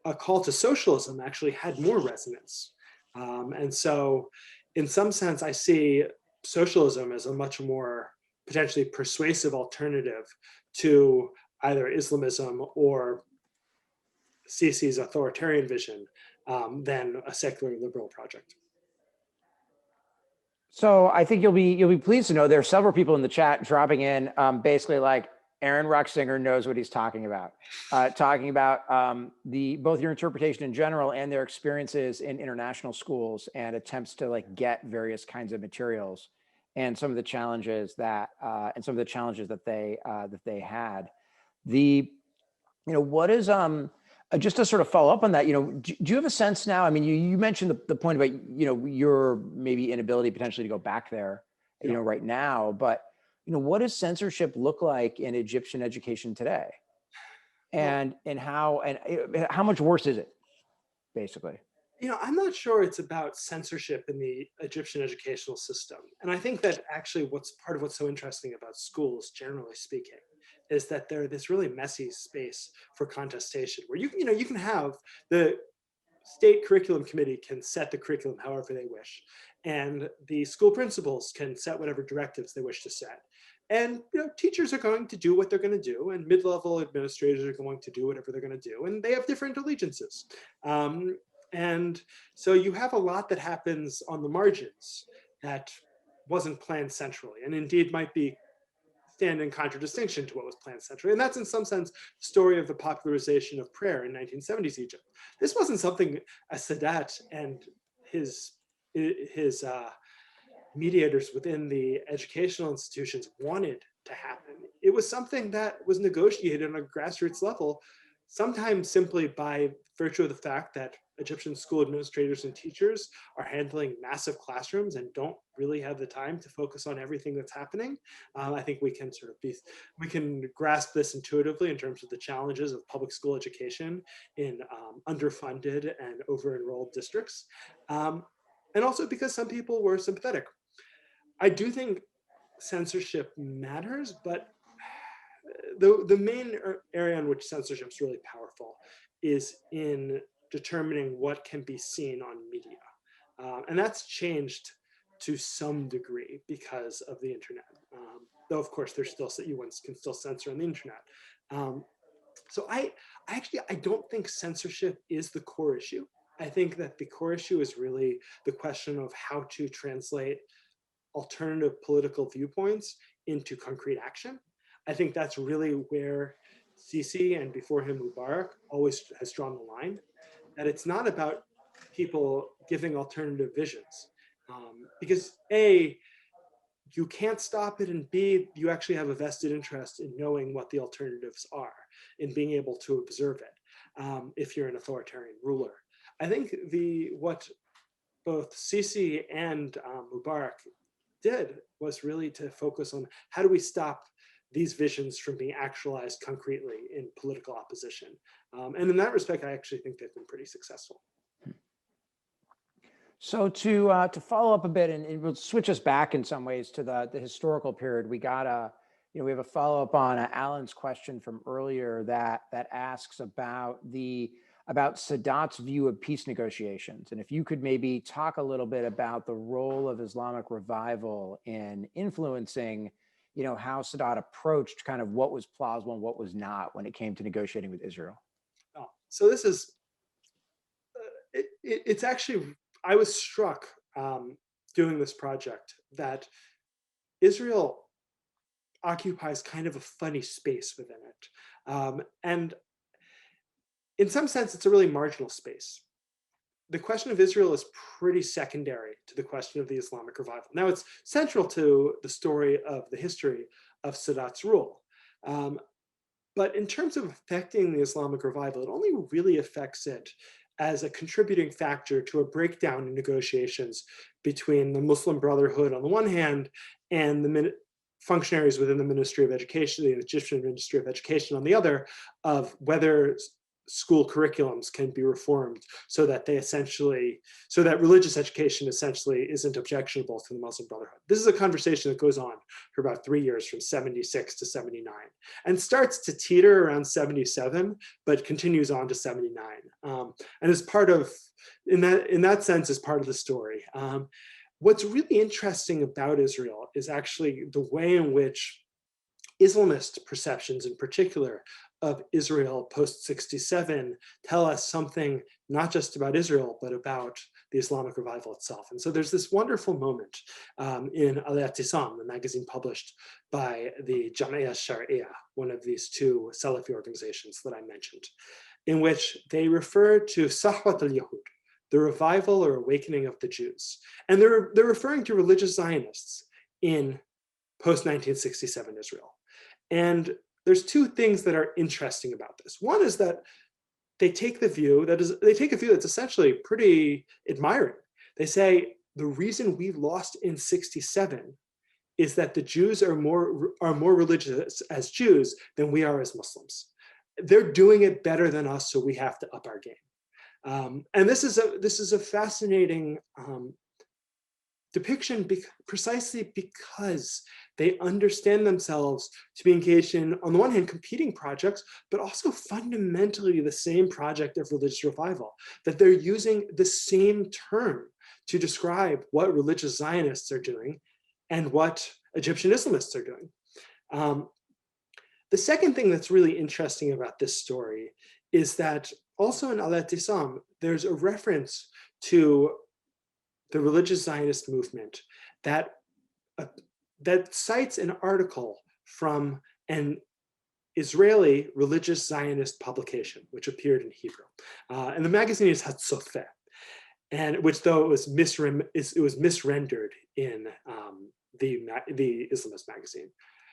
a call to socialism actually had more resonance. And so in some sense, I see socialism as a much more potentially persuasive alternative to either Islamism or Sisi's authoritarian vision than a secular liberal project. So I think you'll be pleased to know there are several people in the chat dropping in, basically like Aaron Ruxinger knows what he's talking about both your interpretation in general and their experiences in international schools and attempts to like get various kinds of materials and some of the challenges that they had. What is just to sort of follow up on that, do you have a sense now? I mean, you mentioned the point about, your maybe inability potentially to go back there, right now, but, what does censorship look like in Egyptian education today? And how much worse is it, basically? I'm not sure it's about censorship in the Egyptian educational system. And I think that actually part of what's so interesting about schools, generally speaking, is that they're this really messy space for contestation where you can have the state curriculum committee can set the curriculum however they wish. And the school principals can set whatever directives they wish to set. And teachers are going to do what they're going to do, and mid-level administrators are going to do whatever they're going to do, and they have different allegiances. And so you have a lot that happens on the margins that wasn't planned centrally, and indeed might stand in contradistinction to what was planned centrally. And that's in some sense the story of the popularization of prayer in 1970s Egypt. This wasn't something Sadat and his mediators within the educational institutions wanted to happen. It was something that was negotiated on a grassroots level, sometimes simply by virtue of the fact that Egyptian school administrators and teachers are handling massive classrooms and don't really have the time to focus on everything that's happening. I think we can we can grasp this intuitively in terms of the challenges of public school education in underfunded and over-enrolled districts. And also because some people were sympathetic. I do think censorship matters, but the main area in which censorship is really powerful is in determining what can be seen on media. And that's changed to some degree because of the internet. Though of course you can still censor on the internet. So I don't think censorship is the core issue. I think that the core issue is really the question of how to translate alternative political viewpoints into concrete action. I think that's really where Sisi and before him Mubarak always has drawn the line, that it's not about people giving alternative visions. Because you can't stop it, and B, you actually have a vested interest in knowing what the alternatives are, in being able to observe it if you're an authoritarian ruler. I think what both Sisi and Mubarak did was really to focus on how do we stop these visions from being actualized concretely in political opposition. And in that respect, I actually think they've been pretty successful. So to follow up a bit, and we'll switch us back in some ways to the historical period. We got we have a follow up on Alan's question from earlier that asks about Sadat's view of peace negotiations, and if you could maybe talk a little bit about the role of Islamic revival in influencing, how Sadat approached kind of what was plausible and what was not when it came to negotiating with Israel. Oh, so this is it's actually. I was struck doing this project that Israel occupies kind of a funny space within it. And in some sense, it's a really marginal space. The question of Israel is pretty secondary to the question of the Islamic revival. Now, it's central to the story of the history of Sadat's rule. But in terms of affecting the Islamic revival, it only really affects it as a contributing factor to a breakdown in negotiations between the Muslim Brotherhood on the one hand and the functionaries within the Ministry of Education, the Egyptian Ministry of Education on the other, of whether school curriculums can be reformed so that religious education essentially isn't objectionable to the Muslim Brotherhood. This is a conversation that goes on for about 3 years, from 76 to 79, and starts to teeter around 77, but continues on to 79. And is part of, in that sense, is part of the story. What's really interesting about Israel is actually the way in which Islamist perceptions in particular of Israel post-67 tell us something not just about Israel, but about the Islamic revival itself. And so there's this wonderful moment in el-Sisi, the magazine published by the Jamia Sharia, one of these two Salafi organizations that I mentioned, in which they refer to Sahwat al-Yahud, the revival or awakening of the Jews. And they're referring to religious Zionists in post-1967 Israel. And there's two things that are interesting about this. One is that they take a view that's essentially pretty admiring. They say the reason we lost in 67 is that the Jews are more religious as Jews than we are as Muslims. They're doing it better than us, so we have to up our game. And this is a fascinating depiction precisely because they understand themselves to be engaged in, on the one hand, competing projects, but also fundamentally the same project of religious revival, that they're using the same term to describe what religious Zionists are doing and what Egyptian Islamists are doing. The second thing that's really interesting about this story is that also in el-Sisi, there's a reference to the religious Zionist movement that cites an article from an Israeli religious Zionist publication, which appeared in Hebrew. And the magazine is Hatzofeh, and which, though it was misrendered in the Islamist magazine.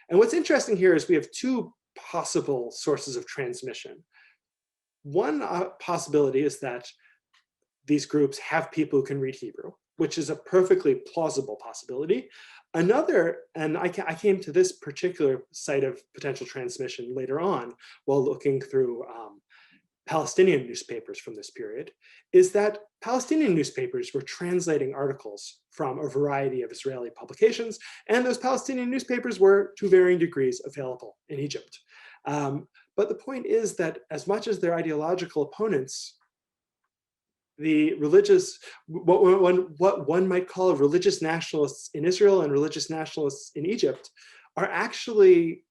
And what's interesting here is we have two possible sources of transmission. One possibility is that these groups have people who can read Hebrew, which is a perfectly plausible possibility. Another, and I came to this particular site of potential transmission later on while looking through Palestinian newspapers from this period, is that Palestinian newspapers were translating articles from a variety of Israeli publications, and those Palestinian newspapers were to varying degrees available in Egypt. But the point is that as much as their ideological opponents, the religious, what one might call religious nationalists in Israel and religious nationalists in Egypt, are actually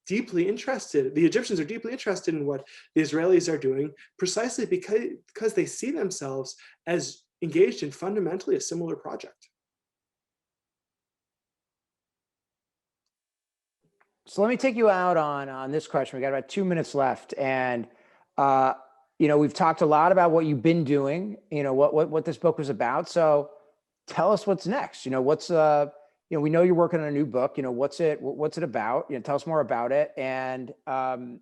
deeply interested. The Egyptians are deeply interested in what the Israelis are doing, precisely because they see themselves as engaged in fundamentally a similar project. So let me take you out on this question. We got about 2 minutes left, and we've talked a lot about what you've been doing, what this book was about. So tell us what's next. What's we know you're working on a new book. What's it about? Tell us more about it, and and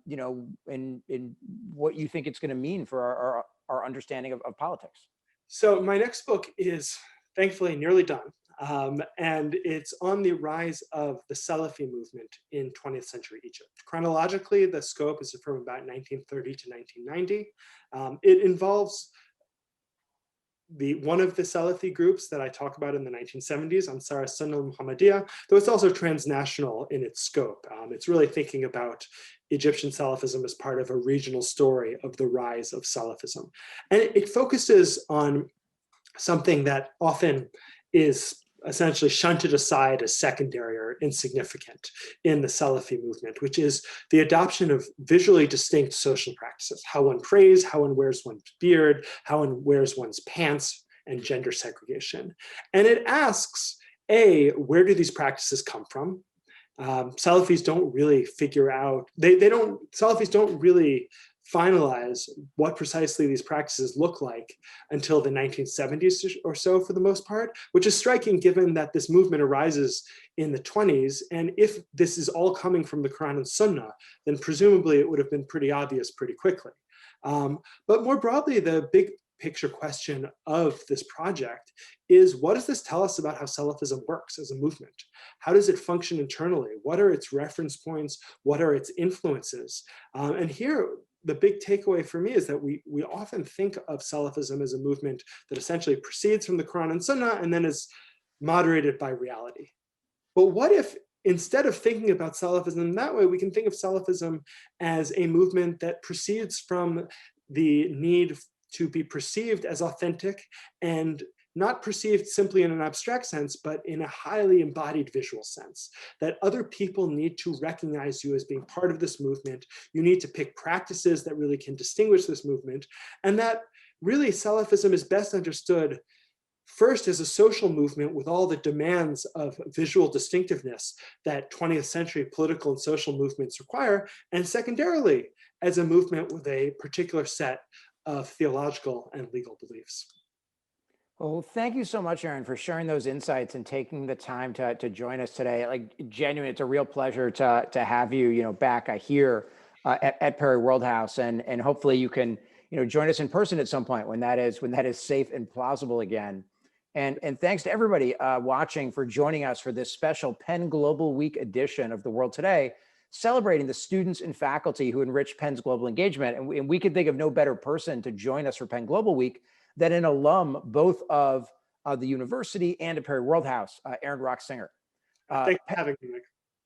what you think it's going to mean for our understanding of politics. So my next book is thankfully nearly done. And it's on the rise of the Salafi movement in 20th century Egypt. Chronologically, the scope is from about 1930 to 1990. It involves one of the Salafi groups that I talk about in the 1970s, Ansar Sunnah al-Muhammadiyah, though it's also transnational in its scope. It's really thinking about Egyptian Salafism as part of a regional story of the rise of Salafism. And it focuses on something that often is essentially shunted aside as secondary or insignificant in the Salafi movement, which is the adoption of visually distinct social practices, how one prays, how one wears one's beard, how one wears one's pants, and gender segregation. And it asks, A, where do these practices come from? Salafis don't really figure out, Salafis don't really finalize what precisely these practices look like until the 1970s or so, for the most part, which is striking given that this movement arises in the 20s. And if this is all coming from the Quran and Sunnah, then presumably it would have been pretty obvious pretty quickly. But more broadly, the big picture question of this project is, what does this tell us about how Salafism works as a movement? How does it function internally? What are its reference points? What are its influences? And here, the big takeaway for me is that we often think of Salafism as a movement that essentially proceeds from the Quran and Sunnah and then is moderated by reality. But what if, instead of thinking about Salafism that way, we can think of Salafism as a movement that proceeds from the need to be perceived as authentic, and not perceived simply in an abstract sense, but in a highly embodied visual sense, that other people need to recognize you as being part of this movement. You need to pick practices that really can distinguish this movement, and that really Salafism is best understood first as a social movement with all the demands of visual distinctiveness that 20th century political and social movements require, and secondarily as a movement with a particular set of theological and legal beliefs. Well, thank you so much, Aaron, for sharing those insights and taking the time to join us today. Like, genuinely, it's a real pleasure to have you, back here at Perry Worldhouse, and hopefully you can, join us in person at some point when that is safe and plausible again. And thanks to everybody watching for joining us for this special Penn Global Week edition of The World Today, celebrating the students and faculty who enrich Penn's global engagement. And we could think of no better person to join us for Penn Global Week than an alum both of the university and at Perry Worldhouse, Aaron Rock Singer. Thanks for having me, Nick.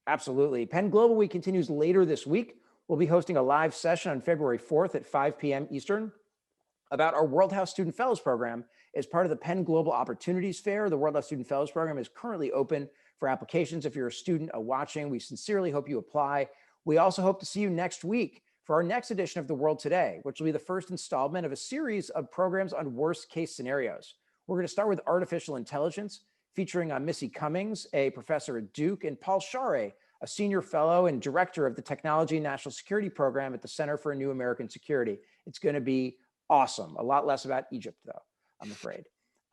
Absolutely. Penn Global Week continues later this week. We'll be hosting a live session on February 4th at 5 p.m. Eastern about our Worldhouse Student Fellows Program as part of the Penn Global Opportunities Fair. The Worldhouse Student Fellows Program is currently open for applications. If you're a student watching, we sincerely hope you apply. We also hope to see you next week for our next edition of The World Today, which will be the first installment of a series of programs on worst case scenarios. We're going to start with artificial intelligence, featuring Missy Cummings, a professor at Duke, and Paul Share, a senior fellow and director of the Technology and National Security Program at the Center for a New American Security. It's going to be awesome. A lot less about Egypt, though, I'm afraid.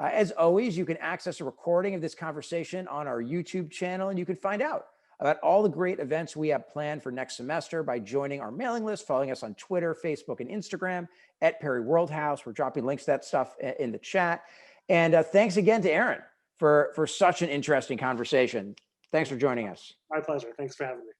As always, you can access a recording of this conversation on our YouTube channel, and you can find out about all the great events we have planned for next semester by joining our mailing list, following us on Twitter, Facebook, and Instagram at Perry Worldhouse. We're dropping links to that stuff in the chat. And thanks again to Aaron for such an interesting conversation. Thanks for joining us. My pleasure. Thanks for having me.